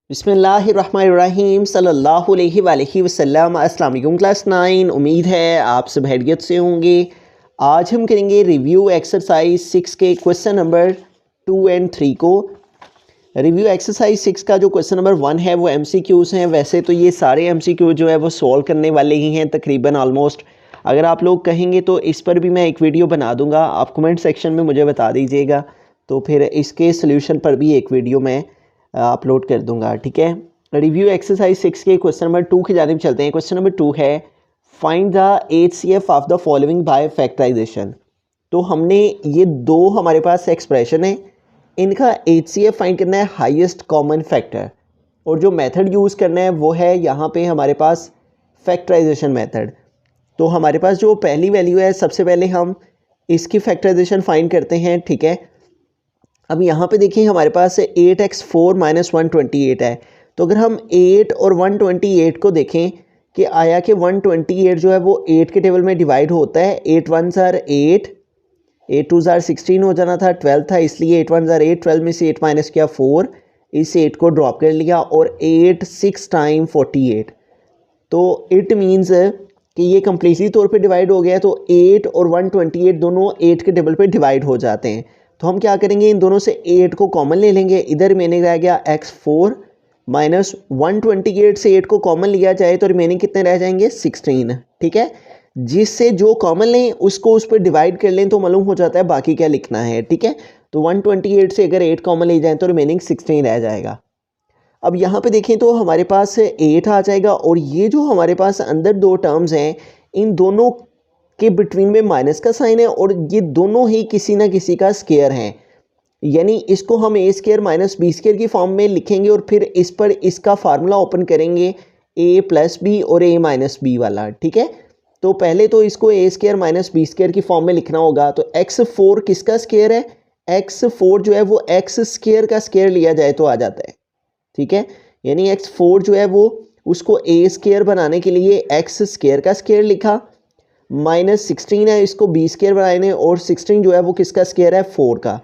बिस्मिल्लाहिर्रहमानिर्रहीम सल्लल्लाहु अलैहि वसल्लम। अस्सलाम वालेकुम क्लास 9। उम्मीद है आप सब खैरियत से होंगे। आज हम करेंगे रिव्यू एक्सरसाइज 6 के क्वेश्चन नंबर 2 और 3 को। रिव्यू एक्सरसाइज 6 का जो क्वेश्चन नंबर 1 है वो MCQs हैं। वैसे तो ये सारे MCQ जो है वो सॉल्व करने वाले ही हैं तकरीबन ऑलमोस्ट। अगर आप लोग कहेंगे तो इस पर भी मैं एक वीडियो बना दूंगा, आप कमेंट सेक्शन में मुझे बता दीजिएगा, तो फिर इसके सोल्यूशन पर भी एक वीडियो मैं अपलोड कर दूंगा। ठीक है, रिव्यू एक्सरसाइज 6 के क्वेश्चन नंबर 2 की जानिब चलते हैं। क्वेश्चन नंबर 2 है find the HCF of the following by factorization. तो हमने ये दो हमारे पास एक्सप्रेशन है, इनका HCF फाइंड करना है, हाईएस्ट कॉमन फैक्टर, और जो मेथड यूज़ करना है वो है यहाँ पे हमारे पास फैक्टराइजेशन मेथड। तो हमारे पास जो पहली वैल्यू है, सबसे पहले हम इसकी फैक्टराइजेशन फाइंड करते हैं। ठीक है, अब यहाँ पे देखिए हमारे पास 8x4 - 128 है। तो अगर हम 8 और 128 को देखें कि आया कि 128 जो है वो 8 के टेबल में डिवाइड होता है। 8 1 ज़ार 8, 8 2 ज़ार 16 हो जाना था, 12 था, इसलिए 8 1 ज़ार 8, 12 में से 8 माइनस किया 4, इस 8 को ड्रॉप कर लिया, और 8 6 टाइम 48। तो इट मीन्स कि ये कम्प्लीटली तौर पे डिवाइड हो गया। तो 8 और 128 दोनों 8 के टेबल पे डिवाइड हो जाते हैं। तो हम क्या करेंगे, इन दोनों से 8 को कॉमन ले लेंगे। इधर रिमेनिंग रह गया x4 माइनस 128 से 8 को कॉमन लिया जाए तो रिमेनिंग कितने रह जाएंगे, 16। ठीक है, जिससे जो कॉमन लें उसको उस पर डिवाइड कर लें तो मालूम हो जाता है बाकी क्या लिखना है। ठीक है, तो 128 से अगर 8 कॉमन ले जाएँ तो रिमेनिंग 16 रह जाएगा। अब यहाँ पे देखें तो हमारे पास 8 आ जाएगा, और ये जो हमारे पास अंदर दो टर्म्स हैं, इन दोनों के बिटवीन में माइनस का साइन है, और ये दोनों ही किसी ना किसी का स्केयर हैं, यानी इसको हम a square minus B square की फॉर्म में लिखेंगे, और फिर इस पर इसका फार्मूला ओपन करेंगे a प्लस बी और a माइनस बी वाला। ठीक है, तो पहले तो इसको a square minus B square की फॉर्म में लिखना होगा। तो x4 किसका स्केयर है, x4 जो है वो x स्केयर का स्केयर लिया जाए तो आ जाता है। ठीक है, यानी x4 जो है वो उसको a स्केयर बनाने के लिए x स्केयर का स्केयर लिखा, माइनस 16 है, इसको b स्केयर बनाने, और 16 जो है वो किसका स्केयर है, 4 का,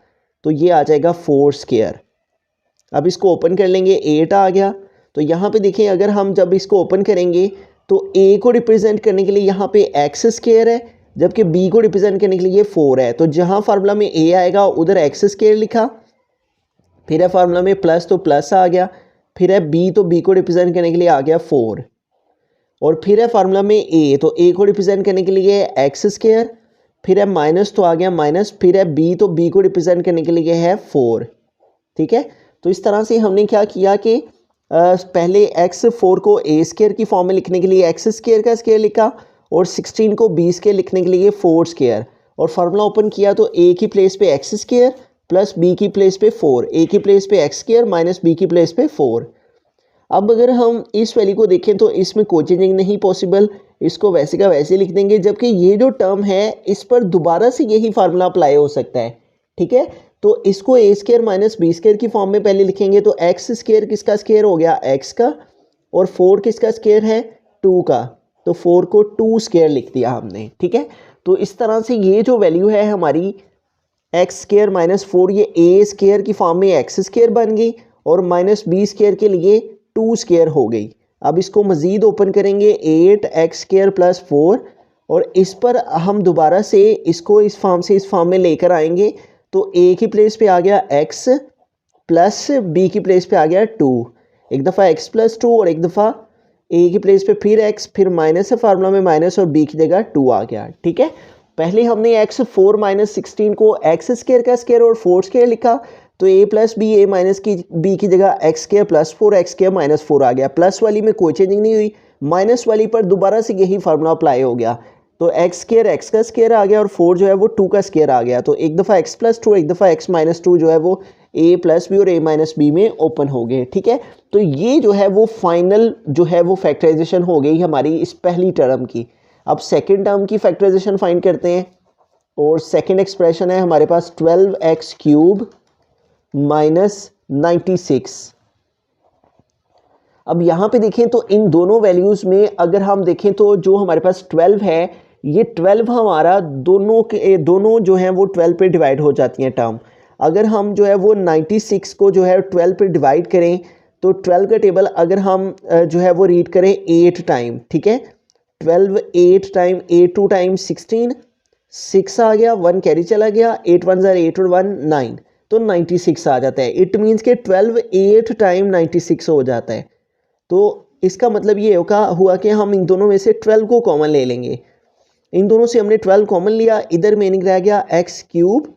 तो ये आ जाएगा 4 स्केयर। अब इसको ओपन कर लेंगे, 8 आ गया। तो यहाँ पे देखिए अगर हम जब इसको ओपन करेंगे तो a को रिप्रेजेंट करने के लिए यहाँ पे x स्केयर है, जबकि b को रिप्रेजेंट करने के लिए 4 है। तो जहाँ फार्मूला में a आएगा उधर x स्केयर लिखा, फिर है फार्मूला में प्लस तो प्लस आ गया, फिर है b तो b को रिप्रेजेंट करने के लिए आ गया 4, और फिर है फार्मूला में a, तो a को रिप्रेजेंट करने के लिए x स्केयर, फिर है माइनस तो आ गया माइनस, फिर है b तो b को रिप्रेजेंट करने के लिए है 4। ठीक है, तो इस तरह से हमने क्या किया कि पहले x4 को a स्केयर की फॉर्म में लिखने के लिए x स्केयर का स्केयर लिखा, और 16 को b स्केयर लिखने के लिए 4 स्केयर, और फार्मूला ओपन किया तो a की प्लेस पे x स्केयर प्लस b की प्लेस पे 4, a की प्लेस पे x स्केयर माइनस b की प्लेस पे 4। अब अगर हम इस वैल्यू को देखें तो इसमें कोई चेंजिंग नहीं पॉसिबल, इसको वैसे का वैसे लिख देंगे, जबकि ये जो टर्म है इस पर दोबारा से यही फार्मूला अप्लाई हो सकता है। ठीक है, तो इसको a square minus B square की फॉर्म में पहले लिखेंगे, तो x स्केयर किसका स्केयर हो गया, x का, और 4 किसका स्केयर है, 2 का, तो 4 को 2 स्केयर लिख दिया हमने। ठीक है, तो इस तरह से ये जो वैल्यू है हमारी x स्केयर माइनस 4, ये a स्केयर की फॉर्म में x स्केयर बन गई, और माइनस b स्केयर के लिए 2 स्केयर हो गई। अब इसको मज़ीद ओपन करेंगे, 8x स्केयर प्लस 4, और इस पर हम दोबारा से इसको इस फॉर्म से इस फॉर्म में लेकर आएंगे, तो a की प्लेस पे आ गया x प्लस b की प्लेस पे आ गया 2, एक दफ़ा x प्लस 2 और एक दफ़ा a की प्लेस पे फिर x, फिर माइनस है फार्मूला में माइनस, और b की जगह 2 आ गया। ठीक है, पहले हमने x4 माइनस 16 को x स्केयर का स्केयर और 4 स्केयर लिखा, तो a plus B, a minus की b की जगह x square plus 4, x square minus 4 आ गया। प्लस वाली में कोई चेंजिंग नहीं हुई, माइनस वाली पर दोबारा से यही फार्मूला अप्लाई हो गया, तो x स्केयर x का स्केयर आ गया, और 4 जो है वो 2 का स्केयर आ गया। तो एक दफ़ा x प्लस 2, एक दफ़ा x माइनस 2 जो है वो a प्लस बी और a माइनस बी में ओपन हो गए। ठीक है, तो ये जो है वो फाइनल जो है वो फैक्टराइजेशन हो गई हमारी इस पहली टर्म की। अब सेकेंड टर्म की फैक्टराइजेशन फाइंड करते हैं, और सेकेंड एक्सप्रेशन है हमारे पास 12x क्यूब माइनस 96। अब यहाँ पे देखें तो इन दोनों वैल्यूज़ में अगर हम देखें तो जो हमारे पास 12 है, ये 12 हमारा दोनों जो हैं वो 12 पे डिवाइड हो जाती हैं टर्म। अगर हम जो है वो 96 को जो है 12 पे डिवाइड करें तो 12 का टेबल अगर हम जो है वो रीड करें 8 टाइम, ठीक है, 12 8 टाइम, 8 2 टाइम 16, 6 आ गया, 1 कैरी चला गया, 8 1 ज़ार 8 और 1 9, तो 96 आ जाता है। इट मीन्स के 12 8 टाइम 96 हो जाता है। तो इसका मतलब ये हुआ कि हम इन दोनों में से 12 को कॉमन ले लेंगे। इन दोनों से हमने 12 कॉमन लिया, इधर मीनिंग रह गया एक्स क्यूब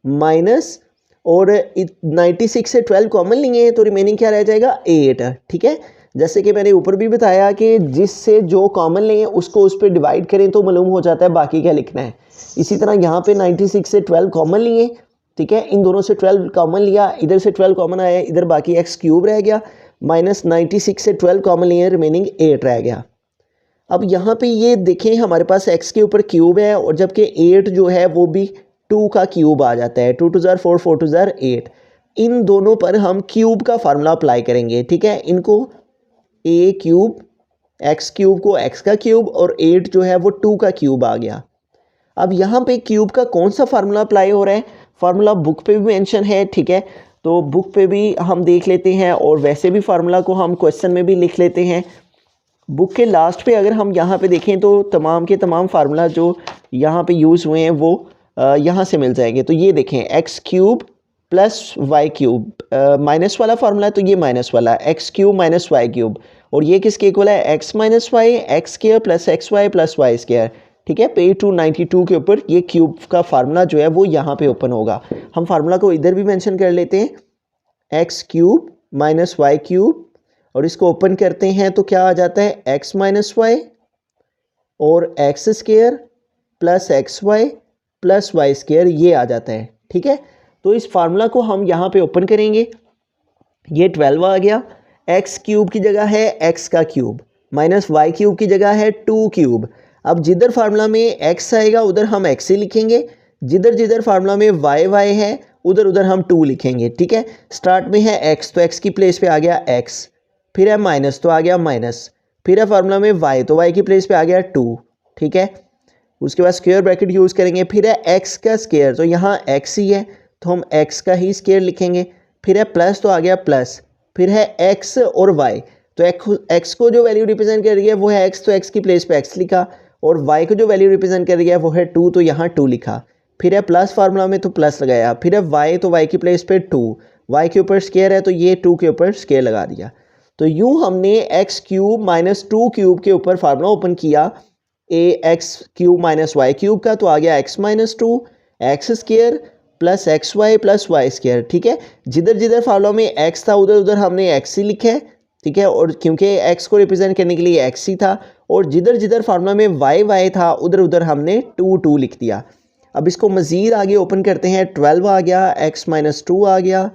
माइनस, और 96 से 12 कॉमन लिए तो रिमेनिंग क्या रह जाएगा 8, ठीक है। जैसे कि मैंने ऊपर भी बताया कि जिससे जो कॉमन लें उसको उस पर डिवाइड करें तो मालूम हो जाता है बाकी क्या लिखना है। इसी तरह यहाँ पे 96 से 12 कॉमन लिए, ठीक है, इन दोनों से 12 कॉमन लिया, इधर से 12 कॉमन आया, इधर बाकी एक्स क्यूब रह गया, माइनस 96 से 12 कॉमन लिए, रिमेनिंग 8 रह गया। अब यहाँ पे ये देखें हमारे पास x के ऊपर क्यूब है, और जबकि 8 जो है वो भी 2 का क्यूब आ जाता है, 2 2 ज़ार 4 4 2 ज़ार 8। इन दोनों पर हम क्यूब का फार्मूला अप्लाई करेंगे, ठीक है। इनको a क्यूब, x क्यूब को x का क्यूब, और 8 जो है वो 2 का क्यूब आ गया। अब यहाँ पे क्यूब का कौन सा फार्मूला अप्लाई हो रहा है, फार्मूला बुक पे भी मेंशन है, ठीक है, तो बुक पे भी हम देख लेते हैं, और वैसे भी फार्मूला को हम क्वेश्चन में भी लिख लेते हैं। बुक के लास्ट पे अगर हम यहाँ पे देखें तो तमाम के तमाम फार्मूला जो यहाँ पे यूज़ हुए हैं वो यहाँ से मिल जाएंगे। तो ये देखें X cube plus Y cube, minus वाला फार्मूला है तो ये माइनस वाला, X cube minus Y cube, और ये किसके इक्वल है X minus Y, X square plus x Y plus Y square, ठीक है। पेज 292 के ऊपर ये क्यूब का फार्मूला जो है वो यहाँ पे ओपन होगा। हम फार्मूला को इधर भी मेंशन कर लेते हैं, X cube minus Y cube, और इसको ओपन करते हैं तो क्या आ जाता है एक्स माइनस वाई और X square plus x Y plus Y square, ये आ जाता है, ठीक है। तो इस फार्मूला को हम यहाँ पे ओपन करेंगे, ये 12 आ गया, एक्स क्यूब की जगह है एक्स का क्यूब, माइनस वाई क्यूब की जगह है 2 क्यूब। अब जिधर फार्मूला में एक्स आएगा उधर हम एक्स ही लिखेंगे, जिधर जिधर फार्मूला में वाई वाई है उधर उधर हम 2 लिखेंगे, ठीक है। स्टार्ट में है एक्स तो एक्स की प्लेस पे आ गया एक्स, फिर है माइनस तो आ गया माइनस, फिर है फार्मूला में y तो y की प्लेस पे आ गया 2, ठीक है। उसके बाद स्क्वायर ब्रैकेट यूज़ करेंगे, फिर है x का स्क्वायर, तो यहाँ x ही है तो हम x का ही स्क्वायर लिखेंगे, फिर है प्लस तो आ गया प्लस, फिर है x और y, तो x को जो वैल्यू रिप्रेजेंट कर रही है वो है x, तो x की प्लेस पे x लिखा, और y को जो वैल्यू रिप्रेजेंट कर रही है वो है 2, तो यहाँ 2 लिखा, फिर है प्लस फार्मूला में तो प्लस लगाया, फिर है y तो y की प्लेस पे 2, y के ऊपर स्क्वायर है तो ये 2 के ऊपर स्क्वायर लगा दिया। तो यूं हमने एक्स क्यूब माइनस 2 क्यूब के ऊपर फार्मूला ओपन किया, a x cube minus Y cube का, तो आ गया x minus 2 x square plus x Y plus Y square, ठीक है। जिधर जिधर फार्मूला में एक्स था उधर उधर हमने एक्स ही लिखा है, ठीक है, और क्योंकि एक्स को रिप्रेजेंट करने के लिए एक्स ही था, और जिधर जिधर फार्मूला में वाई वाई था उधर उधर हमने 2 2 लिख दिया। अब इसको मज़ीद आगे ओपन करते हैं, 12 आ गया, एक्स माइनस 2 आ गया,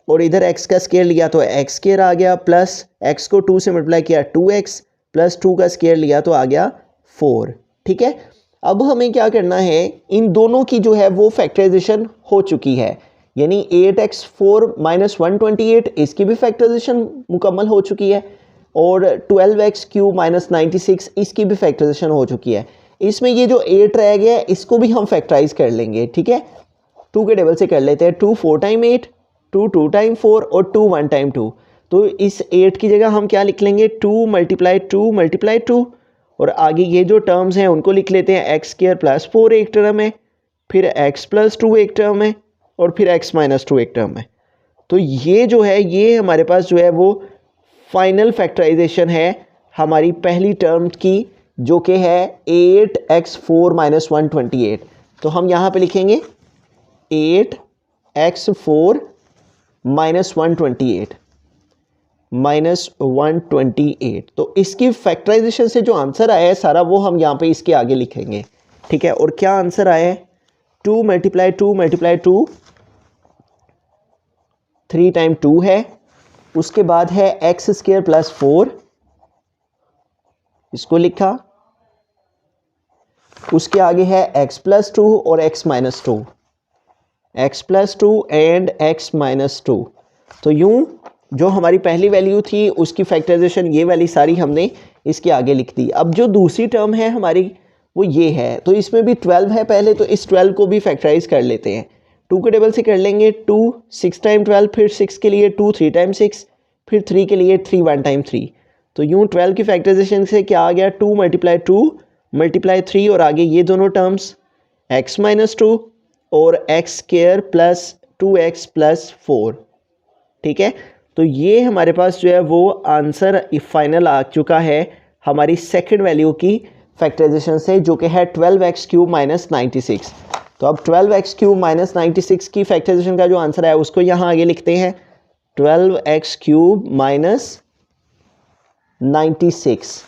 और इधर x का स्क्वायर लिया तो एक्स स्क्वायर आ गया, प्लस x को 2 से मल्टीप्लाई किया 2x, प्लस 2 का स्क्वायर लिया तो आ गया 4, ठीक है। अब हमें क्या करना है, इन दोनों की जो है वो फैक्टराइजेशन हो चुकी है, यानी 8x4 माइनस 128 इसकी भी फैक्टराइजेशन मुकम्मल हो चुकी है, और 12x क्यूब माइनस 96 इसकी भी फैक्टराइजेशन हो चुकी है। इसमें ये जो 8 रह गया है इसको भी हम फैक्टराइज कर लेंगे, ठीक है। 2 के टेबल से कर लेते हैं, 2 4 टाइम 8, 2 2 टाइम 4 और 2 1 टाइम 2। तो इस 8 की जगह हम क्या लिख लेंगे 2 मल्टीप्लाई 2, और आगे ये जो टर्म्स हैं उनको लिख लेते हैं एक्स स्क्वायर प्लस 4 एक टर्म है, फिर एक्स प्लस 2 एक टर्म है, और फिर एक्स माइनस 2 एक टर्म है। तो ये जो है ये हमारे पास जो है वो फाइनल फैक्टराइजेशन है हमारी पहली टर्म की, जो कि है 8x4 माइनस 128। तो हम यहाँ पे लिखेंगे 8x4 माइनस 128 माइनस 128। तो इसकी फैक्टराइजेशन से जो आंसर आया है सारा वो हम यहाँ पे इसके आगे लिखेंगे, ठीक है। और क्या आंसर आया है 2 मल्टीप्लाई 2 3 टाइम 2 है, उसके बाद है एक्स स्क्वायर प्लस 4 इसको लिखा, उसके आगे है x प्लस 2 और x minus 2, x plus 2 and x minus 2। तो यूं जो हमारी पहली वैल्यू थी उसकी फैक्टराइजेशन ये वाली सारी हमने इसके आगे लिख दी। अब जो दूसरी टर्म है हमारी वो ये है, तो इसमें भी 12 है पहले, तो इस 12 को भी फैक्टराइज कर लेते हैं। 2 के टेबल से कर लेंगे 2 6 टाइम 12, फिर 6 के लिए 2 3 टाइम 6, फिर 3 के लिए 3 1 टाइम 3। तो यूँ 12 की फैक्टराइजेशन से क्या आ गया 2 मल्टीप्लाई 2 मल्टीप्लाई 3 और आगे ये दोनों टर्म्स x माइनस 2 और X square plus 2x plus 4। ठीक है, तो ये हमारे पास जो है वो आंसर फाइनल आ चुका है हमारी सेकंड वैल्यू की फैक्टराइजेशन से, जो कि है 12x क्यूब माइनस 96। तो अब 12x क्यूब माइनस 96 की फैक्टराइजेशन का जो आंसर है उसको यहाँ आगे लिखते हैं 12x क्यूब माइनस 96।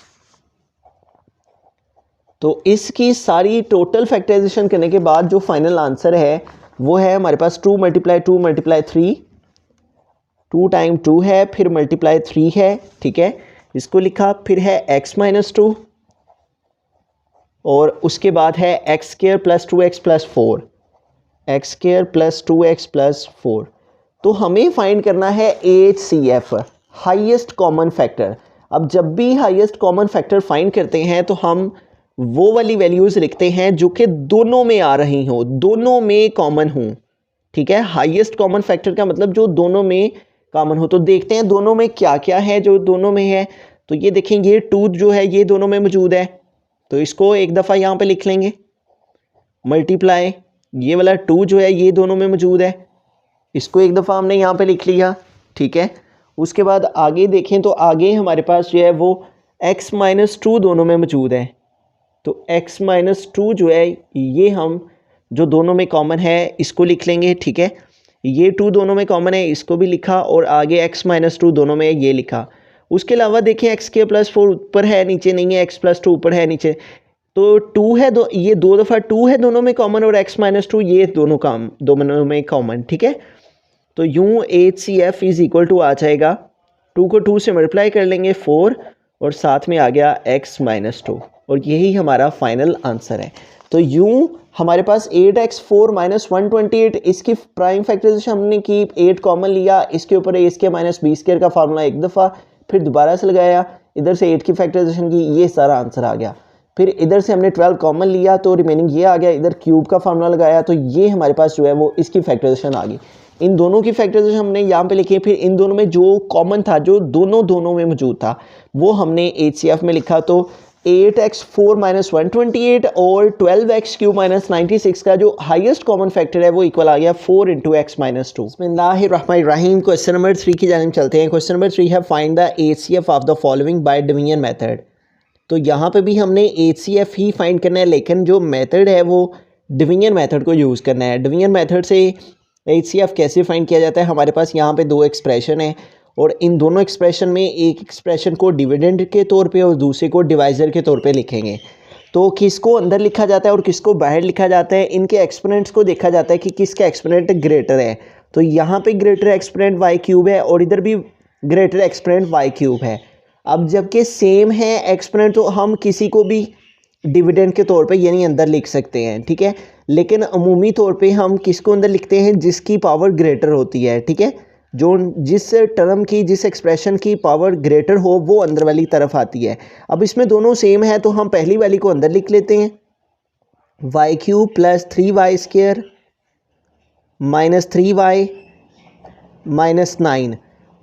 तो इसकी सारी टोटल फैक्टराइजेशन करने के बाद जो फाइनल आंसर है वो है हमारे पास 2 मल्टीप्लाई 2 मल्टीप्लाई 3, 2 टाइम 2 है, फिर मल्टीप्लाई 3 है। ठीक है, इसको लिखा, फिर है x माइनस 2 और उसके बाद है x square plus 2x plus 4, x square plus 2x plus 4। तो हमें फाइंड करना है HCF, हाईएस्ट कॉमन फैक्टर। अब जब भी हाईएस्ट कॉमन फैक्टर फाइंड करते हैं तो हम वो वाली वैल्यूज़ लिखते हैं जो कि दोनों में आ रही हों, दोनों में कॉमन हों। ठीक है, हाईएस्ट कॉमन फैक्टर का मतलब जो दोनों में कॉमन हो। तो देखते हैं दोनों में क्या क्या है जो दोनों में है। तो ये देखें, ये 2 जो है ये दोनों में मौजूद है, तो इसको एक दफ़ा यहाँ पे लिख लेंगे। मल्टीप्लाई ये वाला 2 जो है ये दोनों में मौजूद है, इसको एक दफ़ा हमने यहाँ पे लिख लिया। ठीक है, उसके बाद आगे देखें तो आगे हमारे पास जो है वो x माइनस 2 दोनों में मौजूद है। तो x माइनस 2 जो है ये हम जो दोनों में कॉमन है इसको लिख लेंगे। ठीक है, ये 2 दोनों में कॉमन है, इसको भी लिखा, और आगे x माइनस 2 दोनों में ये लिखा। उसके अलावा देखें x के प्लस 4 ऊपर है नीचे नहीं है, x प्लस 2 ऊपर है नीचे, तो 2 है, ये 2 दफ़ा 2 है दोनों में कॉमन, और x माइनस 2 ये दोनों में कॉमन। ठीक है, तो यूँ HCF इज़ इक्वल टू आ जाएगा 2 को 2 से मल्टीप्लाई कर लेंगे 4 और साथ में आ गया x माइनस 2, और यही हमारा फाइनल आंसर है। तो यूँ हमारे पास 8x 4 माइनस 128, इसकी प्राइम फैक्टराइजेशन हमने की, 8 कॉमन लिया, इसके ऊपर a square minus b square का फार्मूला एक दफ़ा, फिर दोबारा से लगाया, इधर से 8 की फैक्टराइजेशन की, ये सारा आंसर आ गया। फिर इधर से हमने 12 कॉमन लिया तो रिमेनिंग ये आ गया, इधर क्यूब का फार्मूला लगाया, तो ये हमारे पास जो है वो इसकी फैक्टराइजेशन आ गई। इन दोनों की फैक्टराइजेशन हमने यहाँ पे लिखी है, फिर इन दोनों में जो कॉमन था, जो दोनों में मौजूद था, वो हमने HCF में लिखा। तो 8x 4 माइनस 128 और 12x क्यूब माइनस 96 का जो हाईएस्ट कॉमन फैक्टर है वो इक्वल आ गया 4 इंटू एक्स माइनस 2। बिस्मिल्लाहिर्रहमानिर्रहीम, क्वेश्चन नंबर 3 की जानिब चलते हैं। क्वेश्चन नंबर 3 है find the HCF of the following by division method. तो यहाँ पे भी हमने HCF ही फाइंड करना है, लेकिन जो मेथड है वो डिवीजन मेथड को यूज़ करना है। डिवीजन मेथड से HCF कैसे फाइंड किया जाता है, हमारे पास यहाँ पे 2 एक्सप्रेशन है, और इन दोनों एक्सप्रेशन में एक एक्सप्रेशन को डिविडेंड के तौर पे और दूसरे को डिवाइज़र के तौर पे लिखेंगे। तो किसको अंदर लिखा जाता है और किसको बाहर लिखा जाता है, इनके एक्सपोनेंट्स को देखा जाता है कि किसका एक्सपोनेंट ग्रेटर है। तो यहाँ पे ग्रेटर एक्सपोनेंट y क्यूब है और इधर भी ग्रेटर एक्सपोनेंट y क्यूब है। अब जबकि सेम है एक्सपोनेंट तो हम किसी को भी डिविडेंड के तौर पे यानी अंदर लिख सकते हैं। ठीक है, लेकिन अमूमी तौर पे हम किसको अंदर लिखते हैं, जिसकी पावर ग्रेटर होती है। ठीक है, जो जिस टर्म की, जिस एक्सप्रेशन की पावर ग्रेटर हो वो अंदर वाली तरफ आती है। अब इसमें दोनों सेम है तो हम पहली वाली को अंदर लिख लेते हैं, y cube plus 3y square minus 3y minus 9,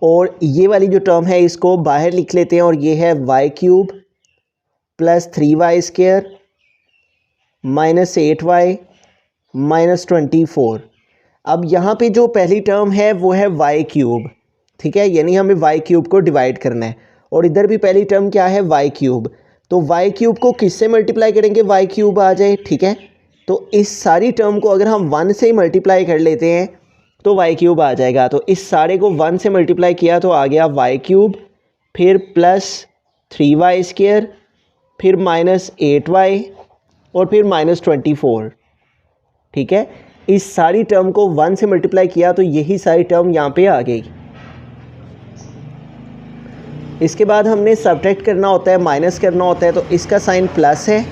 और ये वाली जो टर्म है इसको बाहर लिख लेते हैं, और ये है y cube plus 3y square minus 8y minus 24। अब यहाँ पे जो पहली टर्म है वो है y क्यूब। ठीक है, यानी हमें y क्यूब को डिवाइड करना है, और इधर भी पहली टर्म क्या है, y क्यूब। तो y क्यूब को किससे मल्टीप्लाई करेंगे, y क्यूब आ जाए। ठीक है, तो इस सारी टर्म को अगर हम 1 से मल्टीप्लाई कर लेते हैं तो y क्यूब आ जाएगा। तो इस सारे को 1 से मल्टीप्लाई किया तो आ गया y क्यूब, फिर प्लस 3y स्क्वायर, फिर माइनस 8y और फिर माइनस 24। ठीक है, इस सारी टर्म को 1 से मल्टीप्लाई किया तो यही सारी टर्म यहाँ पे आ गई। इसके बाद हमने सब्ट्रैक्ट करना होता है, माइनस करना होता है, तो इसका साइन प्लस है।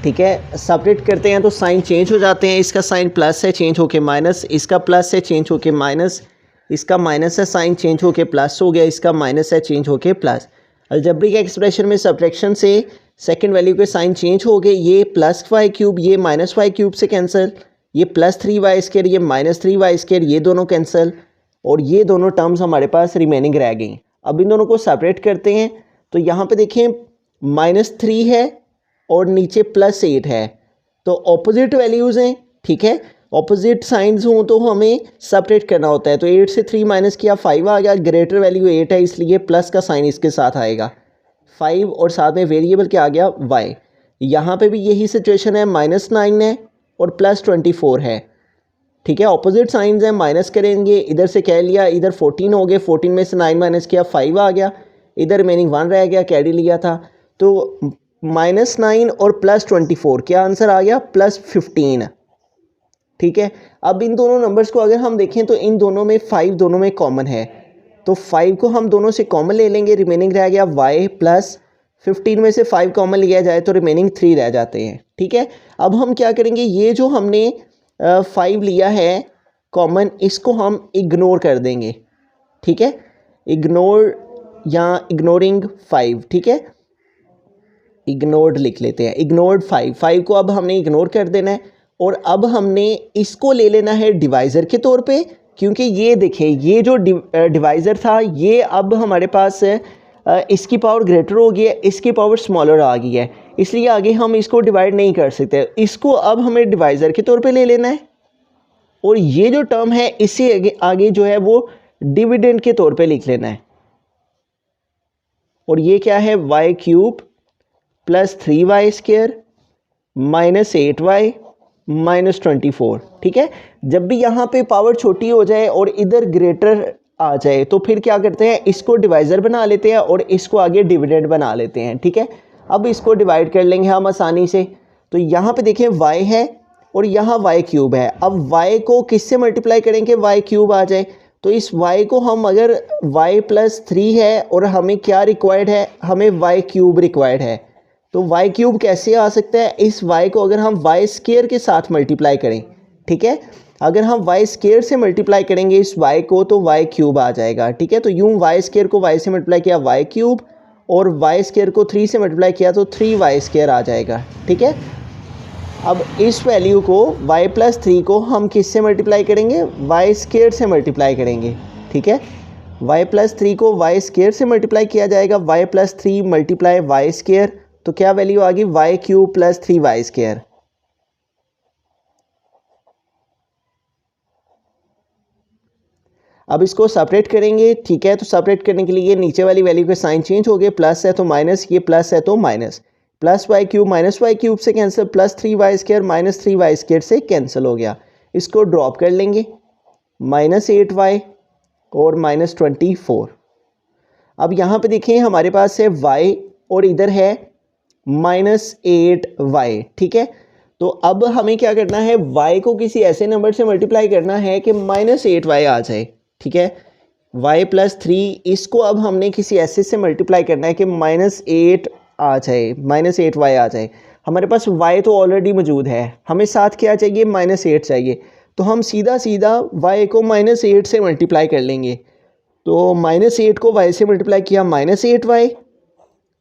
ठीक है, सब्ट्रैक्ट करते हैं तो साइन चेंज हो जाते हैं, इसका साइन प्लस है चेंज होके माइनस, इसका प्लस है चेंज होके माइनस, इसका माइनस है साइन चेंज होके प्लस हो गया, इसका माइनस है चेंज होके प्लस। अलजेब्रिक एक्सप्रेशन में सब्ट्रैक्शन से सेकंड वैल्यू के साइन चेंज हो गए, ये प्लस y क्यूब ये माइनस y क्यूब से कैंसिल, ये +3y², ये -3y², ये दोनों कैंसिल और ये दोनों टर्म्स हमारे पास रिमेनिंग रह गई। अब इन दोनों को सेपरेट करते हैं तो यहाँ पे देखें -3 है और नीचे +8 है, तो ऑपोजिट वैल्यूज़ हैं, ठीक है। ऑपोजिट साइंस हों तो हमें सेपरेट करना होता है। तो 8 से 3 माइनस किया 5 आ गया, ग्रेटर वैल्यू 8 है इसलिए प्लस का साइन इसके साथ आएगा 5 और साथ में वेरिएबल क्या आ गया y। यहाँ पे भी यही सिचुएशन है, -9 है और +24 है, ठीक है। ऑपोजिट साइंस हैं, माइनस करेंगे, इधर से कह लिया, इधर 14 हो गए, 14 में से 9 माइनस किया 5 आ गया, इधर रिमेनिंग 1 रह गया, कैरी लिया था। तो -9 और +24 क्या आंसर आ गया +15, ठीक है। अब इन दोनों नंबर्स को अगर हम देखें तो इन दोनों में 5 दोनों में कॉमन है, तो 5 को हम दोनों से कॉमन ले लेंगे, रिमेनिंग रह गया y प्लस 15 में से 5 कॉमन लिया जाए तो रिमेनिंग 3 रह जाते हैं, ठीक है। अब हम क्या करेंगे, ये जो हमने 5 लिया है कॉमन, इसको हम इग्नोर कर देंगे, ठीक है। इग्नोर या इग्नोरिंग 5, ठीक है, इग्नोर्ड लिख लेते हैं, इग्नोर्ड 5 को अब हमने इग्नोर कर देना है और अब हमने इसको ले लेना है डिवाइज़र के तौर पे, क्योंकि ये देखें ये जो डिवाइज़र था ये अब हमारे पास इसकी पावर ग्रेटर हो गई है, इसकी पावर स्मॉलर आ गई है, इसलिए आगे हम इसको डिवाइड नहीं कर सकते। इसको अब हमें डिवाइज़र के तौर पे ले लेना है और ये जो टर्म है इससे आगे जो है वो डिविडेंड के तौर पे लिख लेना है। और ये क्या है, y³ + 3y² -8y -24, ठीक है। जब भी यहाँ पे पावर छोटी हो जाए और इधर ग्रेटर आ जाए तो फिर क्या करते हैं, इसको डिवाइज़र बना लेते हैं और इसको आगे डिविडेंड बना लेते हैं, ठीक है। अब इसको डिवाइड कर लेंगे हम आसानी से। तो यहाँ पे देखें y है और यहाँ y³ है। अब y को किससे मल्टीप्लाई करेंगे, y³ आ जाए, तो इस y को हम अगर y + 3 है और हमें क्या रिक्वायर्ड है, हमें y³ रिक्वायर्ड है, तो y³ कैसे आ सकता है, इस y को अगर हम y² के साथ मल्टीप्लाई करें, ठीक है। अगर हम y² से मल्टीप्लाई करेंगे इस y को तो y³ आ जाएगा, ठीक है। तो यूँ y² को y से मल्टीप्लाई किया y³ और y² को 3 से मल्टीप्लाई किया तो 3y² आ जाएगा, ठीक है। अब इस वैल्यू को y + 3 को हम किससे मल्टीप्लाई करेंगे, y² से मल्टीप्लाई करेंगे, ठीक है। y + 3 को y² से मल्टीप्लाई किया जाएगा, y + 3 मल्टीप्लाई y², तो क्या वैल्यू आ गई y³ + 3y²। अब इसको सेपरेट करेंगे, ठीक है। तो सेपरेट करने के लिए नीचे वाली वैल्यू के साइन चेंज हो गए, प्लस है तो माइनस, ये प्लस है तो माइनस, +y³ -y³ से कैंसिल, +3y² -3y² से कैंसिल हो गया। इसको ड्रॉप कर लेंगे, -8y और -24। अब यहाँ पे देखें हमारे पास है y और इधर है -8y, ठीक है। तो अब हमें क्या करना है, y को किसी ऐसे नंबर से मल्टीप्लाई करना है कि -8y आ जाए, ठीक है। y + 3 इसको अब हमने किसी ऐसे से मल्टीप्लाई करना है कि -8 आ जाए, -8y आ जाए। हमारे पास y तो ऑलरेडी मौजूद है, हमें साथ क्या चाहिए, -8 चाहिए, तो हम सीधा y को -8 से मल्टीप्लाई कर लेंगे। तो -8 को y से मल्टीप्लाई किया -8y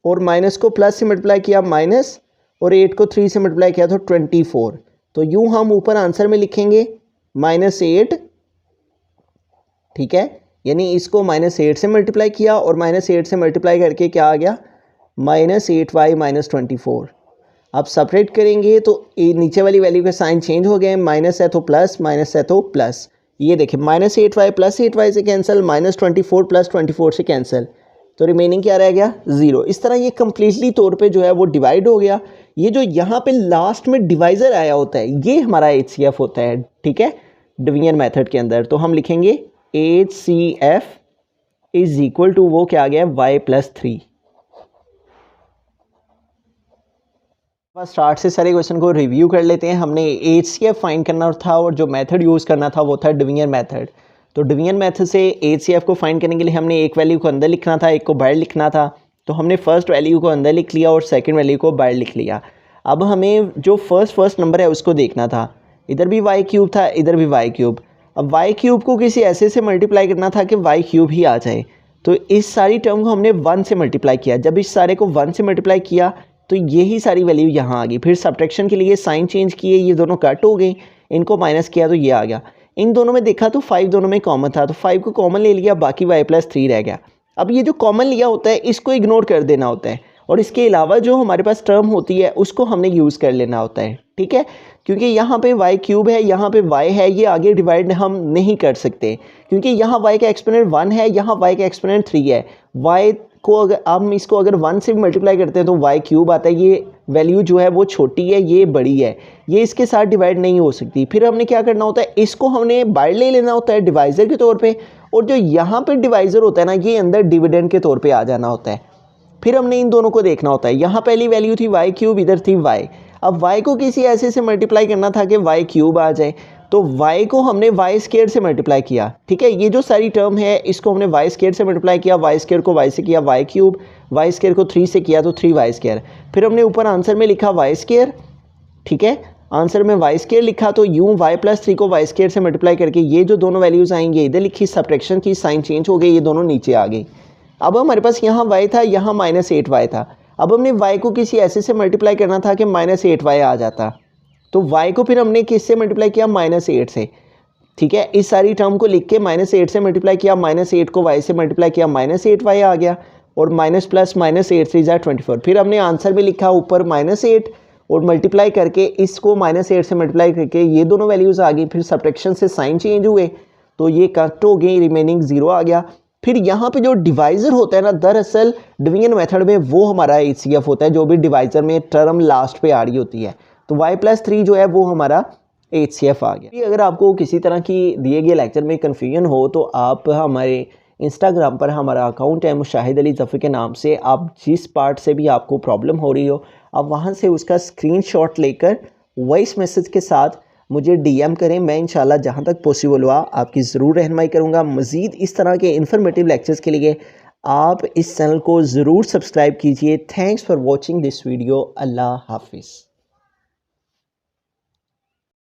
और माइनस को प्लस से मल्टीप्लाई किया माइनस और 8 को 3 से मल्टीप्लाई किया तो 24। तो यूँ हम ऊपर आंसर में लिखेंगे -8, ठीक है। यानी इसको -8 से मल्टीप्लाई किया और -8 से मल्टीप्लाई करके क्या आ गया, -8y -24। अब सेपरेट करेंगे तो नीचे वाली वैल्यू के साइन चेंज हो गए, माइनस है तो प्लस, माइनस है तो प्लस। ये देखिए -8y + 8y से कैंसिल, -24 + 24 से कैंसिल, तो रिमेनिंग क्या रह गया, 0। इस तरह ये कम्प्लीटली तौर पे जो है वो डिवाइड हो गया। ये जो यहाँ पे लास्ट में डिवाइज़र आया होता है ये हमारा HCF होता है, ठीक है, डिवीजन मेथड के अंदर। तो हम लिखेंगे HCF = वो क्या आ गया, y + 3। स्टार्ट से सारे क्वेश्चन को रिव्यू कर लेते हैं। हमने HCF फाइंड करना था और जो मेथड यूज़ करना था वो था डिवीजन मेथड। तो डिवीजन मेथड से HCF को फाइंड करने के लिए हमने एक वैल्यू को अंदर लिखना था, एक को बाहर लिखना था। तो हमने फर्स्ट वैल्यू को अंदर लिख लिया और सेकंड वैल्यू को बाहर लिख लिया। अब हमें जो फर्स्ट नंबर है उसको देखना था, इधर भी y³ था, इधर भी y³। अब y³ को किसी ऐसे से मल्टीप्लाई करना था कि y³ ही आ जाए। तो इस सारी टर्म को हमने 1 से मल्टीप्लाई किया। जब इस सारे को 1 से मल्टीप्लाई किया तो यही सारी वैल्यू यहाँ आ गई। फिर सब्ट्रैक्शन के लिए साइन चेंज किए, ये दोनों कट हो गई। इनको माइनस किया तो ये आ गया। इन दोनों में देखा तो 5 दोनों में कॉमन था, तो 5 को कॉमन ले लिया, बाकी y+3 रह गया। अब ये जो कॉमन लिया होता है इसको इग्नोर कर देना होता है, और इसके अलावा जो हमारे पास टर्म होती है उसको हमने यूज़ कर लेना होता है, ठीक है। क्योंकि यहाँ पे y³ है, यहाँ पे y है, ये आगे डिवाइड हम नहीं कर सकते क्योंकि यहाँ y का एक्सपोनेंट 1 है, यहाँ y का एक्सपोनेंट 3 है। y को अगर हम इसको अगर 1 से मल्टीप्लाई करते हैं तो y³ आता है, ये वैल्यू जो है वो छोटी है, ये बड़ी है, ये इसके साथ डिवाइड नहीं हो सकती। फिर हमने क्या करना होता है, इसको हमने बाहर ले लेना होता है डिवाइज़र के तौर पे, और जो यहाँ पे डिवाइज़र होता है ना, ये अंदर डिविडेंड के तौर पे आ जाना होता है। फिर हमने इन दोनों को देखना होता है, यहाँ पहली वैल्यू थी y³, इधर थी y। अब y को किसी ऐसे से मल्टीप्लाई करना था कि y³ आ जाए, तो y को हमने y² से मल्टीप्लाई किया, ठीक है। ये जो सारी टर्म है इसको हमने y² से मल्टीप्लाई किया, y² को y से किया y³, y² को 3 से किया तो 3y²। फिर हमने ऊपर आंसर में लिखा y², ठीक है, आंसर में y² लिखा, तो यूँ y+3 को y² से मल्टीप्लाई करके ये जो दोनों वैल्यूज़ आएंगे इधर लिखी, सब्ट्रैक्शन की साइन चेंज हो गई, ये दोनों नीचे आ गई। अब हमारे पास यहाँ y था, यहाँ -8y था। अब हमने y को किसी ऐसे से मल्टीप्लाई करना था कि -8y आ जाता, तो y को फिर हमने किससे मल्टीप्लाई किया, -8 से, ठीक है। इस सारी टर्म को लिख के -8 से मल्टीप्लाई किया, -8 को y से मल्टीप्लाई किया, -8y आ गया, और माइनस प्लस -8 3 = 24। फिर हमने आंसर में लिखा ऊपर -8 और मल्टीप्लाई करके इसको -8 से मल्टीप्लाई करके ये दोनों वैल्यूज़ आ गई। फिर सब्ट्रैक्शन से साइन चेंज हुए तो ये कट हो गई, रिमेनिंग 0 आ गया। फिर यहाँ पे जो डिवाइज़र होता है ना, दरअसल डिवीजन मेथड में वो हमारा HCF होता है, जो भी डिवाइज़र में टर्म लास्ट पे आ रही होती है। तो y+3 जो है वो हमारा HCF आ गया। अगर आपको किसी तरह की दिए गए लेक्चर में कन्फ्यूजन हो तो आप हमारे इंस्टाग्राम पर हमारा अकाउंट है मुशाहिद अली ज़फ़र के नाम से, आप जिस पार्ट से भी आपको प्रॉब्लम हो रही हो आप वहाँ से उसका स्क्रीनशॉट लेकर वॉइस मैसेज के साथ मुझे DM करें। मैं इंशाल्लाह जहाँ तक पॉसिबल हुआ आपकी ज़रूर रहनुमाई करूँगा। मज़ीद इस तरह के इन्फॉर्मेटिव लेक्चर्स के लिए आप इस चैनल को ज़रूर सब्सक्राइब कीजिए। Thanks for watching this video. अल्लाह हाफिज़।